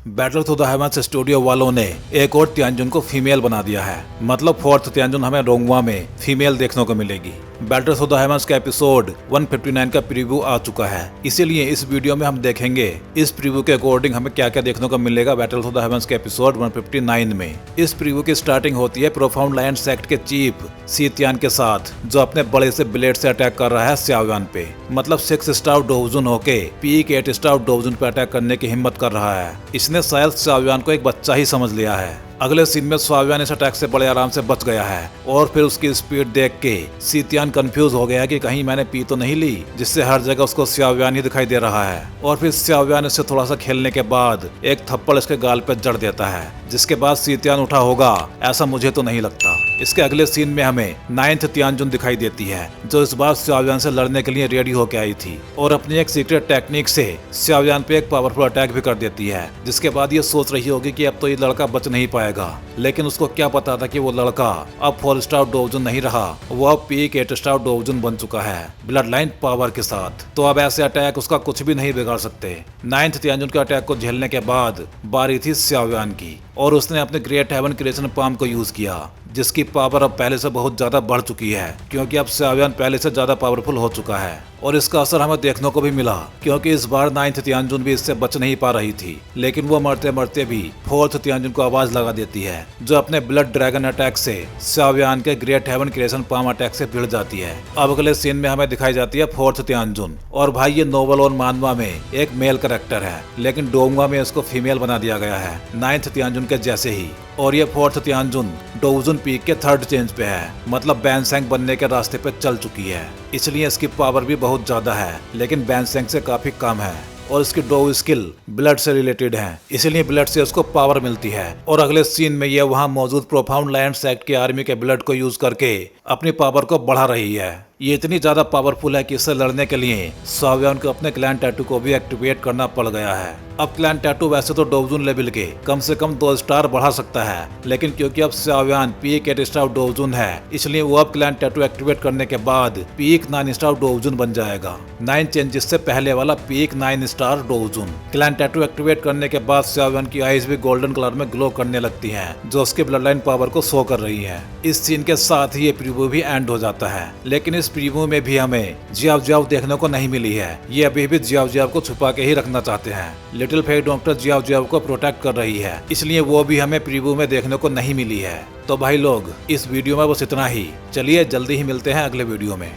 Battle through the heavens studio वालों ने एक और तियानजुन को फीमेल बना दिया है। मतलब फोर्थ तियानजुन हमें रोंगवा में फीमेल देखने को मिलेगी। बैटल थ्रू द हेवंस का एपिसोड 159 का प्रीव्यू आ चुका है, इसीलिए इस वीडियो में हम देखेंगे इस प्रीव्यू के अकॉर्डिंग हमें क्या क्या देखने को मिलेगा बैटल थ्रू द हेवंस के एपिसोड 159 में। इस प्रीव्यू की स्टार्टिंग होती है प्रोफाउंड लायन सेक्ट के चीफ सी तियान के साथ, जो अपने बड़े से ब्लेड से अटैक कर रहा है स्याओयान पे। मतलब 6 स्टार डोवजुन होके पीक 8 स्टार डोवजुन पे अटैक करने की हिम्मत कर रहा है। इसने शायद स्याओयान को एक बच्चा ही समझ लिया है। अगले सीन में स्याओयान इस अटैक से बड़े आराम से बच गया है और फिर उसकी स्पीड देख के सी तियान कंफ्यूज हो गया कि कहीं मैंने पी तो नहीं ली, जिससे हर जगह उसको स्याओयान ही दिखाई दे रहा है। और फिर स्याओयान इससे थोड़ा सा खेलने के बाद एक थप्पड़ इसके गाल पे जड़ देता है, जिसके बाद सी तियान उठा होगा, ऐसा मुझे तो नहीं लगता। इसके अगले सीन में हमें 9th तियानजुन दिखाई देती है, जो इस बार स्याओयान से लड़ने के लिए रेडी होके आई थी और अपनी एक सीक्रेट टेक्निक से स्याओयान पे एक पावरफुल अटैक भी कर देती है। जिसके बाद ये सोच रही होगी कि अब तो ये लड़का बच नहीं पाएगा, लेकिन उसको क्या पता था कि वो लड़का अब 4 स्टार डोवजुन नहीं रहा, वो अब पीक 8 स्टार डोवजुन बन चुका है ब्लड लाइन पावर के साथ। तो अब ऐसे अटैक उसका कुछ भी नहीं बिगाड़ सकते। 9th तियानजुन के अटैक को झेलने के बाद बारी थी स्याओयान की, और उसने अपने ग्रेट हेवन क्रिएशन पाम को यूज किया, जिसकी पावर अब पहले से बहुत ज्यादा बढ़ चुकी है, क्योंकि अब स्याओयान पहले से ज्यादा पावरफुल हो चुका है। और इसका असर हमें देखने को भी मिला, क्योंकि इस बार 9th तियानजुन भी इससे बच नहीं पा रही थी, लेकिन वो मरते मरते भी 4th तियानजुन को आवाज लगा देती है, जो अपने ब्लड ड्रैगन अटैक से स्याओयान के great heaven creation palm attack से भिड़ जाती है। अब अगले सीन में हमें दिखाई जाती है 4th तियानजुन, और भाई ये नोवेल और मानवा में एक मेल कैरेक्टर है, लेकिन डोंगवा में इसको फीमेल बना दिया गया है 9th तियानजुन के जैसे ही। और ये 4th तियानजुन डोवजुन पीक के 3rd चेंज पे है, मतलब बैनसेंग बनने के रास्ते पे चल चुकी है, इसलिए इसकी पावर भी बहुत ज्यादा है, लेकिन बैनसेंग से काफी कम है। और इसकी डोव स्किल ब्लड से रिलेटेड है, इसलिए ब्लड से उसको पावर मिलती है। और अगले सीन में ये वहाँ मौजूद प्रोफाउंड लायन सेक्ट की आर्मी के ब्लड को यूज करके अपनी पावर को बढ़ा रही है। ये इतनी ज्यादा पावरफुल है कि इससे लड़ने के लिए स्याओयान को अपने क्लैन टैटू को भी एक्टिवेट करना पड़ गया है। अब क्लैन टैटू वैसे तो डोवजुन लेवल के कम से कम 2 स्टार बढ़ा सकता है, लेकिन क्योंकि अब स्याओयान पीक 8 स्टार डोवजुन है, इसलिए वो अब क्लैन टैटू एक्टिवेट करने के बाद पीक 9 स्टार डोवजुन बन जाएगा। 9 चेंजेस से पहले वाला पीक 9 स्टार डोवजुन। क्लैन टैटू एक्टिवेट करने के बाद स्याओयान की आईज भी गोल्डन कलर में ग्लो करने लगती है, जो उसके ब्लड लाइन पावर को शो कर रही है। इस सीन के साथ ही ये प्रीव्यू भी एंड हो जाता है, लेकिन इस प्रीव्यू में भी हमें जियाओ जियाओ देखने को नहीं मिली है। ये अभी भी जियाओ जियाओ को छुपा के ही रखना चाहते हैं। Little Fei doctor Jiao Jiao को प्रोटेक्ट कर रही है, इसलिए वो भी हमें प्रीव्यू में देखने को नहीं मिली है। तो भाई लोग, इस वीडियो में बस इतना ही। चलिए जल्दी ही मिलते हैं अगले वीडियो में।